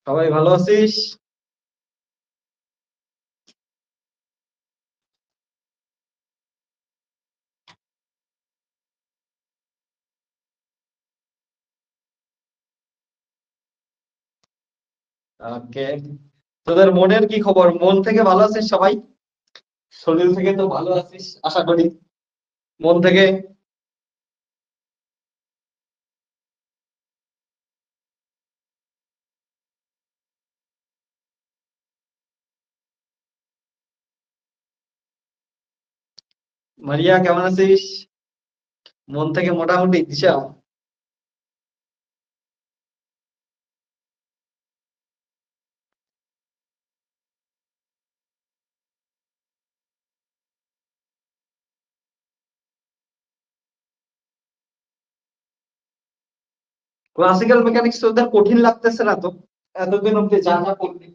সবাই ভালো আছিস? ওকে। তোদের মনের কি খবর? মন থেকে ভালো আছিস সবাই? শরীর থেকে তো ভালো আছিস আশা করি। মন থেকে? মারিয়া কেমন আছিস? মন থেকে মোটামুটি দিশা? ক্লাসিক্যাল মেকানিক্স তোদের কঠিন লাগতেছে না তো? এতদিন অব্দি যা যা করলি।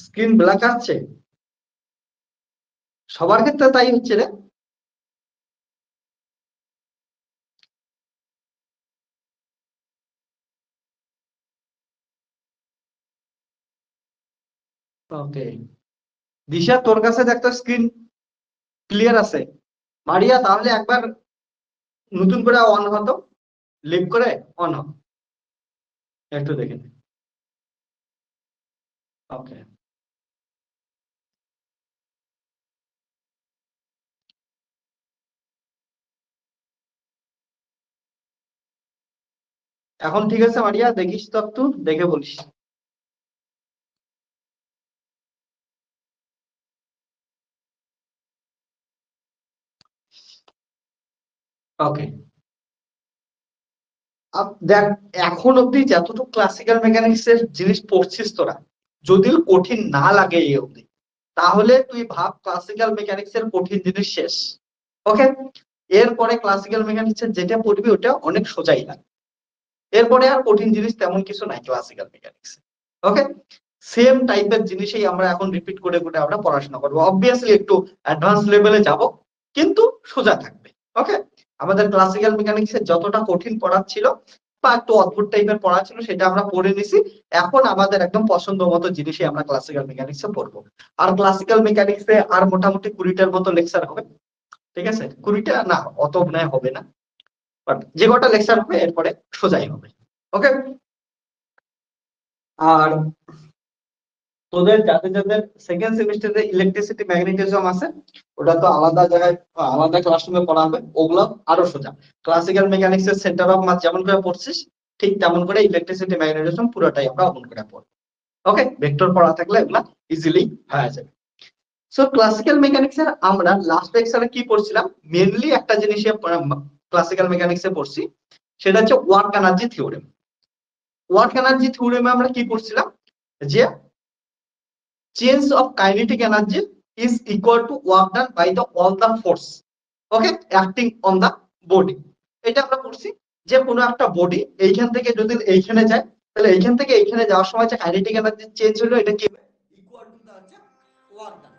স্ক্রিন ব্ল্যাক আসছে? সবার ক্ষেত্রে তাই হচ্ছে রে? ওকে। দিশা তোর কাছে একটা স্ক্রিন ক্লিয়ার আছে? মারিয়া তাহলে একবার নতুন করে অন হতো, লিভ করে অন হ, একটু দেখে নে। ওকে। এখন ঠিক আছে মারিয়া? দেখিস তো, একটু দেখে বলিস। ওকে। দেখ, এখন অব্দি যতটুকু ক্লাসিক্যাল মেকানিক্স এর জিনিস পড়ছিস তোরা, যদি কঠিন না লাগে এই অব্দি, তাহলে তুই ভাব ক্লাসিক্যাল মেকানিক্স এর কঠিন জিনিস শেষ। ওকে। এরপরে ক্লাসিক্যাল মেকানিক্স এর যেটা পড়বি ওটা অনেক সোজাই লাগে। এরপরে আর কঠিন জিনিস তেমন কিছু নাই ক্লাসিক্যাল মেকানিক্স। ওকে। সেম টাইপের জিনিসই আমরা এখন রিপিট করে করে আমরা পড়াশোনা করবো, অবভিয়াসলি একটু অ্যাডভান্স লেভেলে যাব, কিন্তু সোজা থাকবে। ওকে। আমাদের ক্লাসিক্যাল মেকানিক্স এর যতটা কঠিন পড়া ছিল বা একটু অদ্ভুত টাইপের পড়া ছিল সেটা আমরা পড়ে নিছি। এখন আমাদের একদম পছন্দ মতো জিনিসই আমরা ক্লাসিক্যাল মেকানিক্স এ পড়বো। আর ক্লাসিক্যাল মেকানিক্স এ আর মোটামুটি 20টার মতো লেকচার হবে। ঠিক আছে, 20টা না, অত অভিনয় হবে না, বাট যে কটা লেকচার হবে এরপরে সোজাই হবে। ওকে। আর তোদের যাদের যাদের সেকেন্ড সেমিস্টারে ইলেকট্রিসিটি ম্যাগনেটিজম আছে, ওটা তো আলাদা জায়গায় আলাদা ক্লাসরুমে পড়া হবে, ওগুলো আরো সোজা। ক্লাসিক্যাল মেকানিক্স এর সেন্টার অফ মাস যেমন করে পড়ছিস, ঠিক তেমন করে ইলেকট্রিসিটি ম্যাগনেটিজম পুরোটাই আমরা ওপেন করে পড়বো। ওকে, ভেক্টর পড়া থাকলে এগুলা ইজিলি হয়ে যাবে। সো ক্লাসিক্যাল মেকানিক্স এর আমরা লাস্ট লেকচারে কি পড়ছিলাম? মেনলি একটা জিনিস ক্লাসিক্যাল মেকানিক্স এ পড়ছি, সেটা হচ্ছে work energy theorem. Work energy থিওরেমে আমরা কি পড়ছিলাম? যে change of kinetic energy is equal to work done by the all the force, okay, acting on the body। এটা আমরা পড়ছি যে কোনো একটা বডি এইখান থেকে যদি এইখানে যায়, তাহলে এইখান থেকে এইখানে যাওয়ার সময় যে কাইনেটিক এনার্জি চেঞ্জ হলো, এটা কি ইকুয়াল টু দা হচ্ছে ওয়ার্ক ডান।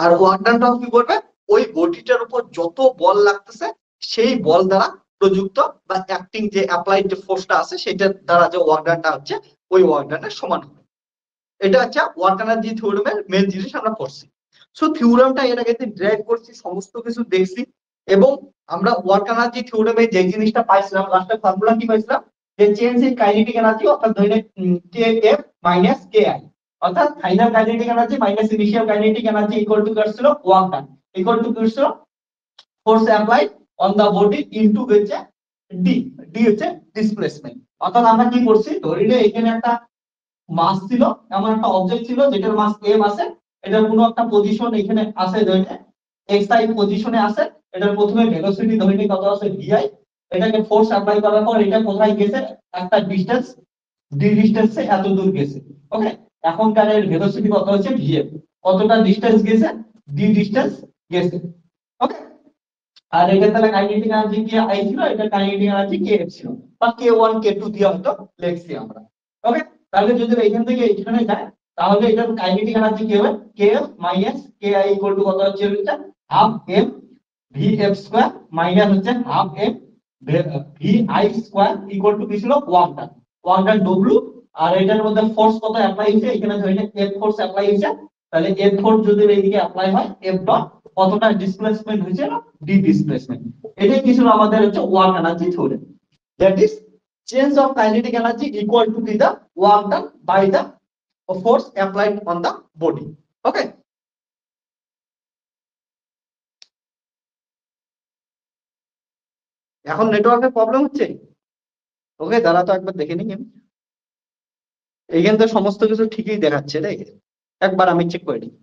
আর ওয়ার্ক ডানটাও কি করবে? ওই বডিটার উপর যত বল লাগতেছে সেই বল দ্বারা প্রযুক্ত বা অ্যাক্টিং যে অ্যাপ্লাইড যে ফোর্সটা আছে সেটার দ্বারা যে ওয়ার্ক ডানটা হচ্ছে ওই ওয়ার্ক ডানের সমান হবে। এটা হচ্ছে ওয়ার্ক এনার্জি থিওরেমের মেন জিনিস আমরা পড়ছি। সো থিওরেমটা এর আগে ড্রাইভ করছি, সমস্ত কিছু দেখছি, এবং আমরা ওয়ার্ক এনার্জি থিওরেমে যে জিনিসটা পাইছিলাম লাস্টে ফর্মুলা কি পাইছিলাম? যে চেঞ্জ ইন কাইনেটিক এনার্জি, অর্থাৎ ধরে K F minus K I, অর্থাৎ final kinetic energy minus initial kinetic energy equal to কি ছিল? ওয়ার্ক ডান ইকুয়াল টু কি ছিল? Force applied on the body into হচ্ছে ডি। ডি হচ্ছে ডিসপ্লেসমেন্ট। অর্থাৎ আমরা কি করছি, ধরে নে এখানে একটা মাস ছিল, এমন একটা অবজেক্ট ছিল যেটার মাস এম আছে, এটার কোনো একটা পজিশন এখানে আছে, ধরে এক্স আই পজিশনে আছে, এটার প্রথমে ভেলোসিটি ধরে নিই কত আছে ভিআই, এটাকে ফোর্স অ্যাপ্লাই করার পর এটা কোথায় গেছে? একটা ডিসটেন্স, ডি ডিসটেন্সে এত দূর গেছে। ওকে। এখনকার এর ভেলোসিটি কত হচ্ছে ভিএফ, কতটা ডিসটেন্স গেছে? ডি ডিসটেন্স গেছে। ওকে। আর এটা তাহলে কাইনেটিক এনার্জি কি আই ছিল, এটা কাইনেটিক এনার্জি কে এফ ছিল, বা কে ওয়ান কে টু দিয়ে হয়তো লিখছি আমরা। ওকে। তাহলে যদি এখান থেকে এখানে যায় তাহলে এটার কাইনেটিক এনার্জি কি হবে, kf minus ki equal to কত হচ্ছে, এটা half m vf square minus হচ্ছে half m vi square equal to কি ছিল, ওয়ার্ক ডান w। আর এটার মধ্যে ফোর্স কত অ্যাপ্লাই হয়েছে, এখানে ধরে এফ ফোর্স অ্যাপ্লাই হয়েছে, তাহলে এফ ফোর্স যদি এইদিকে অ্যাপ্লাই হয় এফ ডট কতটা ডিসপ্লেসমেন্ট হয়েছে, ডি ডিসপ্লেসমেন্ট। এটাই কি ছিল আমাদের হচ্ছে work energy theorem, that is change of kinetic energy equal to কি the work done by the force applied on the body. Okay, এখন নেটওয়ার্কের প্রবলেম হচ্ছে? ওকে, দাঁড়া তো একবার দেখে নিই আমি। এইখান তো সমস্ত কিছু ঠিকই দেখাচ্ছে রে, একবার আমি চেক করে নিই।